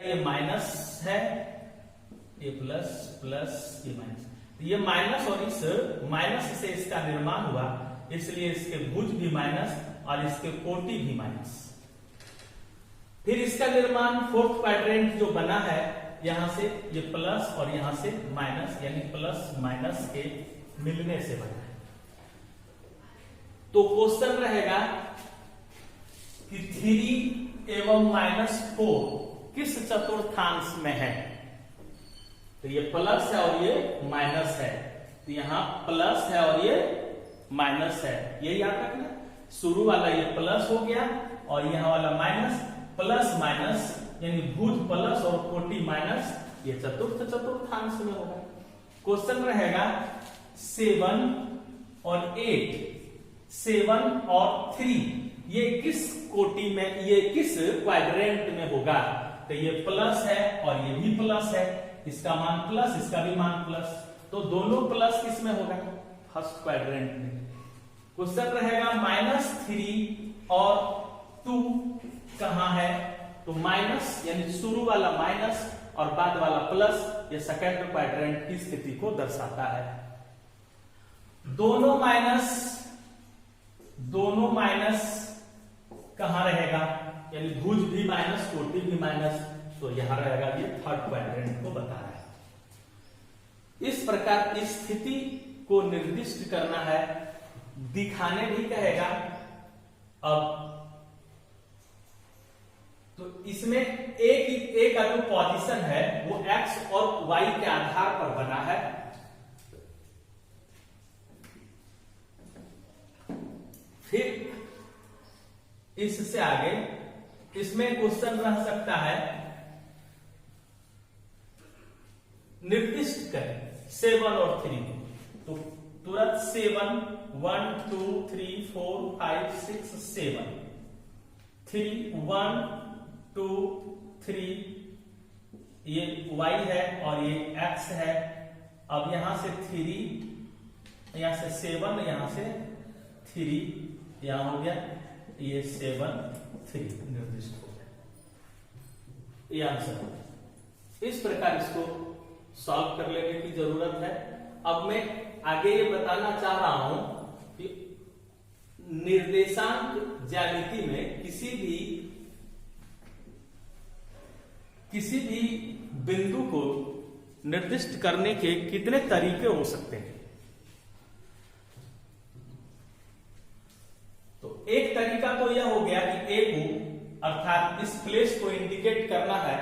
ये माइनस है, ये प्लस प्लस ये माइनस, ये माइनस और इस माइनस से इसका निर्माण हुआ, इसलिए इसके भुज भी माइनस और इसके कोटि भी माइनस। फिर इसका निर्माण फोर्थ क्वाड्रेंट जो बना है, यहां से ये प्लस और यहां से माइनस, यानी प्लस माइनस के मिलने से बना है। तो क्वेश्चन रहेगा कि 3 एवं -4 किस चतुर्थांश में है। तो ये प्लस है और ये माइनस है, तो यहां प्लस है और ये माइनस है, ये याद रखना। शुरू वाला ये प्लस हो गया और यहां वाला माइनस, प्लस माइनस यानी भुज प्लस और कोटि माइनस, ये चतुर्थांश में होगा। क्वेश्चन रहेगा 7 और 8, 7 और 3 ये किस कोटि में, ये किस क्वाड्रेंट में होगा। तो ये प्लस है और ये भी प्लस है, इसका मान प्लस, इसका भी मान प्लस, तो दोनों प्लस किस में होगा, फर्स्ट क्वाड्रेंट में। क्वेश्चन रहेगा -3 और 2 कहां है। तो माइनस यानी शुरू वाला माइनस और बाद वाला प्लस, ये सेकंड क्वाड्रेंट की स्थिति को दर्शाता है। दोनों माइनस कहां रहेगा, यानी भुज भी माइनस कोटि भी माइनस, तो यहां रहेगा, ये थर्ड क्वाड्रेंट को बता रहा है। इस प्रकार इस स्थिति को निर्दिष्ट करना है, दिखाने भी कहेगा। अब तो इसमें एक का जो पोजीशन है वो x और y के आधार पर बना है। फिर इससे आगे इसमें क्वेश्चन रह सकता है, निर्दिष्ट करें 7 और 3, तो तुरंत 7, 1 2 3 4 5 6 7, 3 1 2 3, ये y है और ये x है। अब यहां से 3, यहां से 7, यहां से 3, यहां हो गया ये 7 3 निर्दिष्ट हो गया, ये आंसर। इस प्रकार इसको सॉल्व कर लेने की जरूरत है। अब मैं आगे ये बताना चाह रहा हूं कि निर्देशांक ज्यामिति में किसी भी बिंदु को निर्दिष्ट करने के कितने तरीके हो सकते हैं। तो एक तरीका तो यह हो गया कि ए को, अर्थात इस प्लेस को इंडिकेट करना है,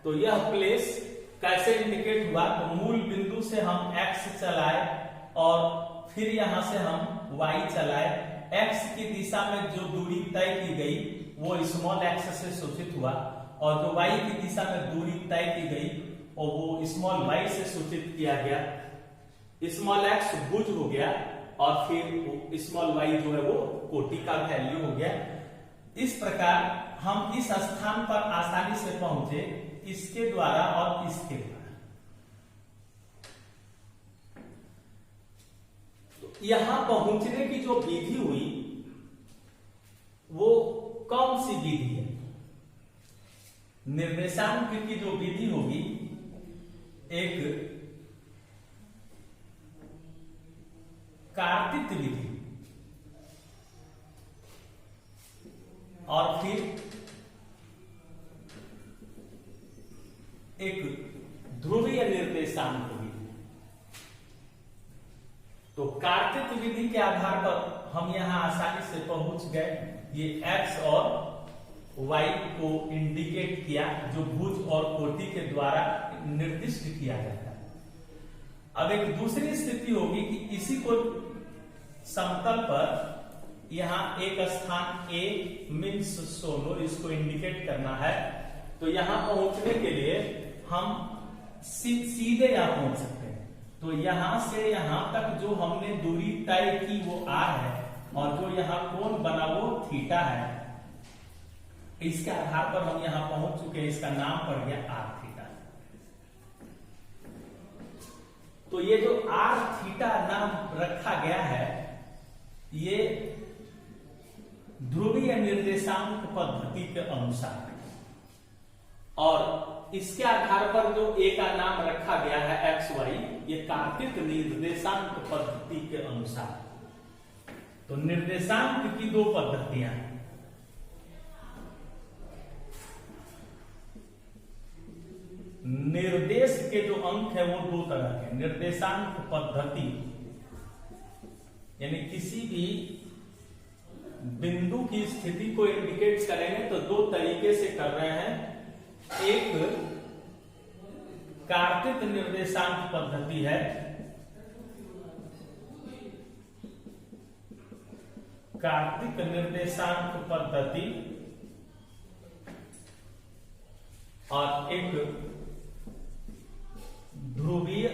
तो यह प्लेस कैसे इंडिकेट हुआ, तो मूल बिंदु से हम x चलाए और फिर यहां से हम y चलाए। x की दिशा में जो दूरी तय की गई वो स्मॉल x से सूचित हुआ, और जो y की दिशा में दूरी तय की गई और वो स्मॉल y से सूचित किया गया। स्मॉल x भुज हो गया और फिर स्मॉल y जो है वो कोटि का वैल्यू हो गया। इस प्रकार हम इस स्थान पर आसानी से पहुंचे, इसके द्वारा और इसके द्वारा। तो यहां पहुंचने की जो विधि हुई वो कौन सी विधि है। निर्देशांक की जो विधि होगी, एक कार्तीय विधि और फिर एक ध्रुवीय निर्देशांक विधि। तो कार्तीय विधि के आधार पर हम यहां आसानी से पहुंच गए। ये x और y को इंडिकेट किया, जो भुज और कोटि के द्वारा निर्दिष्ट किया जाता है। अब एक दूसरी स्थिति होगी कि इसी को समतल पर यहां एक स्थान A मीन्स सोलो, इसको इंडिकेट करना है। तो यहां पहुंचने के लिए हम सीधे यहां पहुंच सकते हैं। तो यहां से यहां तक जो हमने दूरी तय की वो r है, और जो यहां कोण बना वो थीटा है। इसके आधार पर हम यहां पहुंच चुके हैं, इसका नाम पड़ गया r थीटा। तो ये जो r थीटा नाम रखा गया है, ये ध्रुवीय निर्देशांक पद्धति के अनुसार, और इसके आधार पर जो ए का नाम रखा गया है एक्स वाई, ये कार्तिक निर्देशांक पद्धति के अनुसार। तो निर्देशांक की दो पद्धतियां हैं, निर्देश के जो अंक है वो दो तरह के, निर्देशांक पद्धति यानी किसी भी बिंदु की स्थिति को इंडिकेट करेंगे तो दो तरीके से कर रहे हैं। एक कार्तिक निर्देशांक पद्धति है, कार्तिक निर्देशांक पद्धति, और एक ध्रुवीय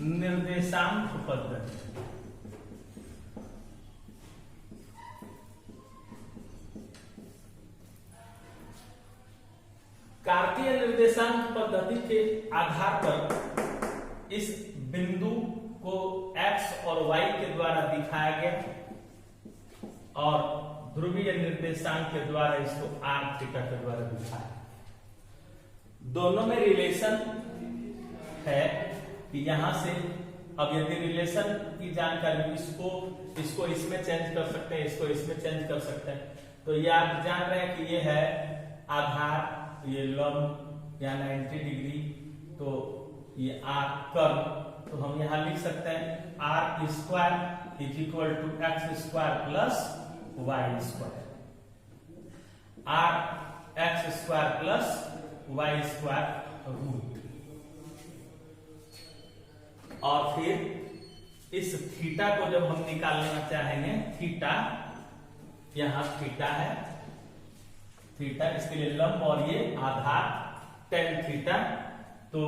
निर्देशांक पद्धति। कार्तीय निर्देशांक पद्धति के आधार पर इस बिंदु को x और y के द्वारा दिखाया गया और ध्रुवीय निर्देशांक के द्वारा इसको r थीटा के द्वारा दिखाया। दोनों में रिलेशन है कि यहां से अब यदि रिलेशन की जानकारी इसको इसमें चेंज कर सकते हैं, इसको इसमें चेंज कर सकते हैं। तो ये आप जान रहे हैं कि ये है आधार, ये लंब या 90 डिग्री, तो ये आर कर्व, तो हम यहां लिख सकते हैं r square is equal to x square plus y square, r x square plus y square root. और फिर इस थीटा को जब हम निकालना चाहेंगे, थीटा यहां थीटा है, थीटा इसके लिए लंब और ये आधार tan थीटा, तो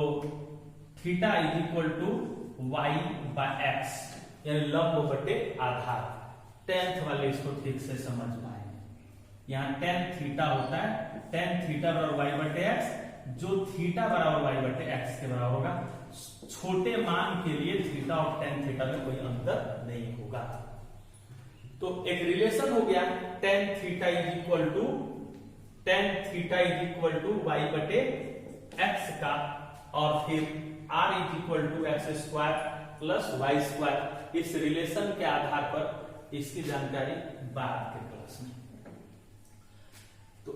theta is equal to y by x यानी लंब बटे आधार। टेंथ वाले इसको ठीक से समझ पाएंगे। यहाँ tan थीटा होता है, tan थीटा बराबर वाई बटे एक्स, जो थीटा बराबर वाई बटे एक्स के बराबर होगा। छोटे मान के लिए थीटा और tan थीटा में कोई अंतर नहीं होगा। तो एक रिलेशन हो गया tan theta is equal to y बटे एक्स का, और फिर r is equal to x square plus y square. इस रिलेशन के आधार पर इसकी जानकारी बाद के क्लास में। तो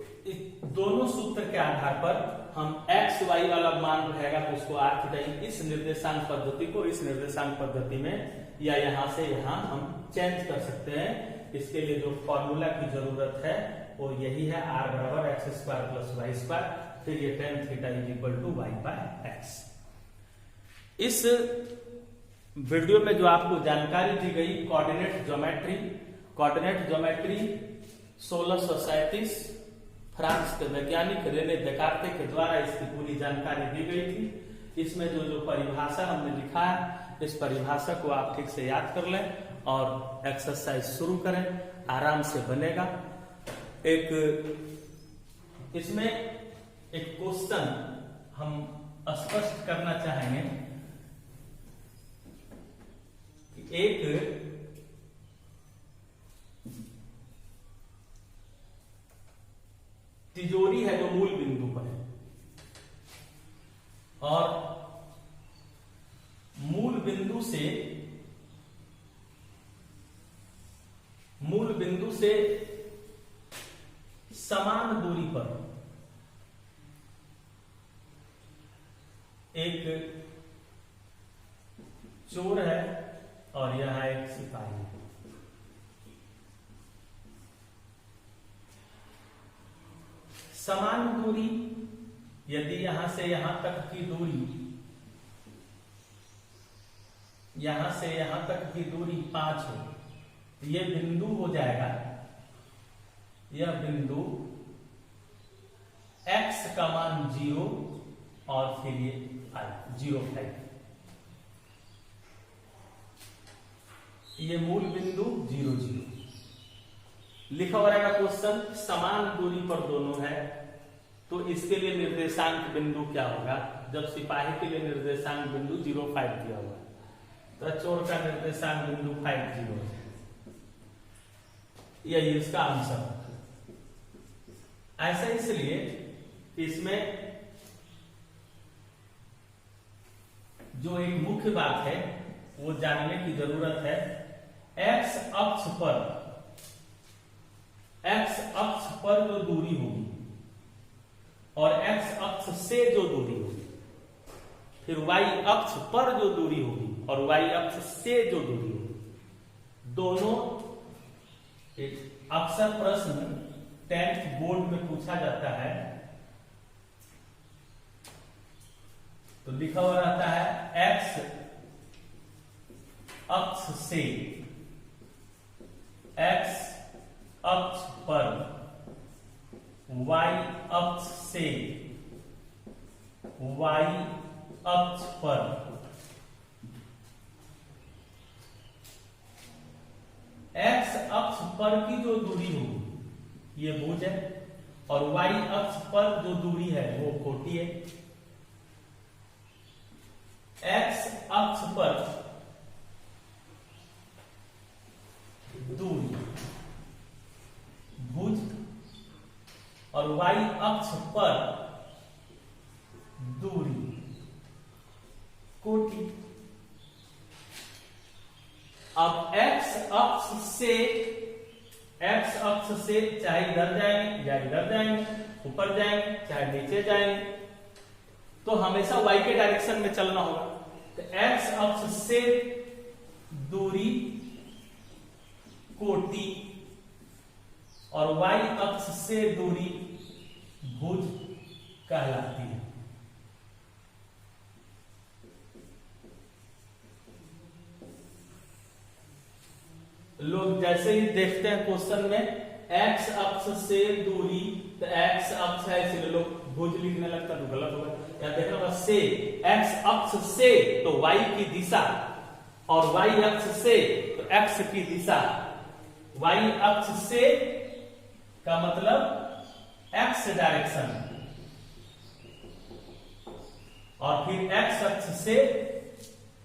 दोनों सूत्र के आधार पर हम एक्स वाई वाला मान रहेगा तो उसको r थीटा, इस निर्देशांक पद्धति को इस निर्देशांक पद्धति में या यहां से यहां हम चेंज कर सकते हैं। इसके लिए जो फॉर्मूला की जरूरत है वो यही है, r बराबर x square plus y square, फिर ये tan theta is equal to y by x. इस वीडियो में जो आपको जानकारी दी गई कोऑर्डिनेट ज्योमेट्री 1637 फ्रांस के वैज्ञानिक रेने देकार्ते के द्वारा इसकी पूरी जानकारी दी गई थी। इसमें जो परिभाषा हमने लिखा है, इस परिभाषा को आप ठीक से याद कर लें और एक्सरसाइज शुरू करें, आराम से बनेगा। इसमें एक क्वेश्चन हम स्पष्ट करना चाहेंगे कि एक तिजोरी है जो मूल बिंदु पर है और मूल बिंदु से समान दूरी पर एक चोर है और यह एक सिपाही है। समान दूरी, यदि यहां से यहां तक की दूरी, यहां से यहां तक की दूरी 5 हो, तो यह बिंदु हो जाएगा, यह बिंदु x का मान 0 और फिर ये 0,5, ये मूल बिंदु 0, 0 लिखा हुआ रहेगा। क्वेश्चन समान दूरी पर दोनों है, तो इसके लिए निर्देशांक बिंदु क्या होगा? जब सिपाही के लिए निर्देशांक बिंदु 0,5 दिया हुआ है, तो चोर का निर्देशांक बिंदु 5, 0 है। यही इसका आंसर। ऐसा इसलिए इसमें जो एक मुख्य बात है वो जानने की जरूरत है। एक्स अक्ष पर जो दूरी होगी और एक्स अक्ष से जो दूरी होगी, फिर वाई अक्ष पर जो दूरी होगी और वाई अक्ष से जो दूरी होगी, दोनों अक्सर प्रश्न 10th बोर्ड में पूछा जाता है। तो लिखा हुआ रहता है एक्स अक्ष से, एक्स अक्ष पर, वाई अक्ष से, वाई अक्ष पर। एक्स अक्ष पर की जो दूरी होगी ये भुज है, और वाई अक्ष पर जो दूरी है वो कोटि है। एक्स अक्ष पर दूरी भुज और वाई अक्ष पर दूरी कोटि। अब एक्स अक्ष से चाहे इधर जाएंगे या इधर जाएंगे, ऊपर जाएंगे चाहे नीचे जाएंगे, तो हमेशा y के डायरेक्शन में चलना होगा। तो एक्स अक्ष से दूरी कोटि और y अक्ष से दूरी भुज कहलाती है। लोग जैसे ही देखते हैं क्वेश्चन में एक्स अक्ष से दूरी, तो एक्स अक्ष है इसलिए लोग भुज लिखने लगता, तो गलत होगा। या देखो से, एक्स अक्ष से तो y की दिशा, और y अक्ष से तो x की दिशा। y अक्ष से का मतलब x डायरेक्शन, और फिर x अक्ष से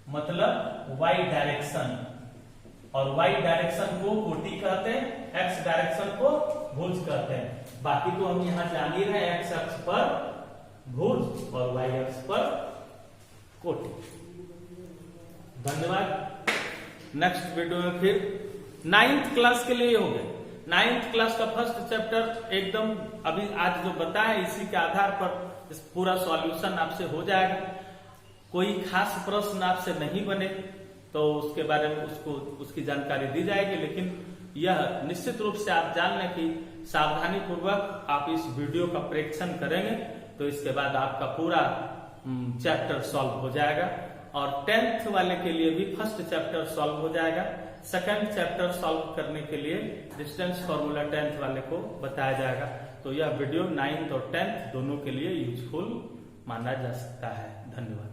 मतलब y डायरेक्शन, और y डायरेक्शन को कोटि कहते हैं, x डायरेक्शन को भुज कहते हैं। बाकी तो हम यहां जान ही रहे हैं, x अक्ष पर भुज और y अक्ष पर कोटि। धन्यवाद। नेक्स्ट वीडियो में फिर 9th क्लास के लिए हो गए। 9th क्लास का फर्स्ट चैप्टर एकदम अभी आज जो बताया इसी के आधार पर इस पूरा सॉल्यूशन आपसे हो जाएगा। कोई खास प्रश्न आपसे नहीं बने तो उसके बारे में उसकी जानकारी दी जाएगी, लेकिन यह निश्चित रूप से आप जान लें कि सावधानी पूर्वक आप इस वीडियो का प्रेक्षण करेंगे तो इसके बाद आपका पूरा चैप्टर सॉल्व हो जाएगा। और 10th वाले के लिए भी फर्स्ट चैप्टर सॉल्व हो जाएगा। सेकंड चैप्टर सॉल्व करने के लिए डिस्टेंस फॉर्मूला 10th वाले को बताया जाएगा। तो यह वीडियो 9th और 10th दोनों के लिए यूजफुल माना जा सकता है। धन्यवाद।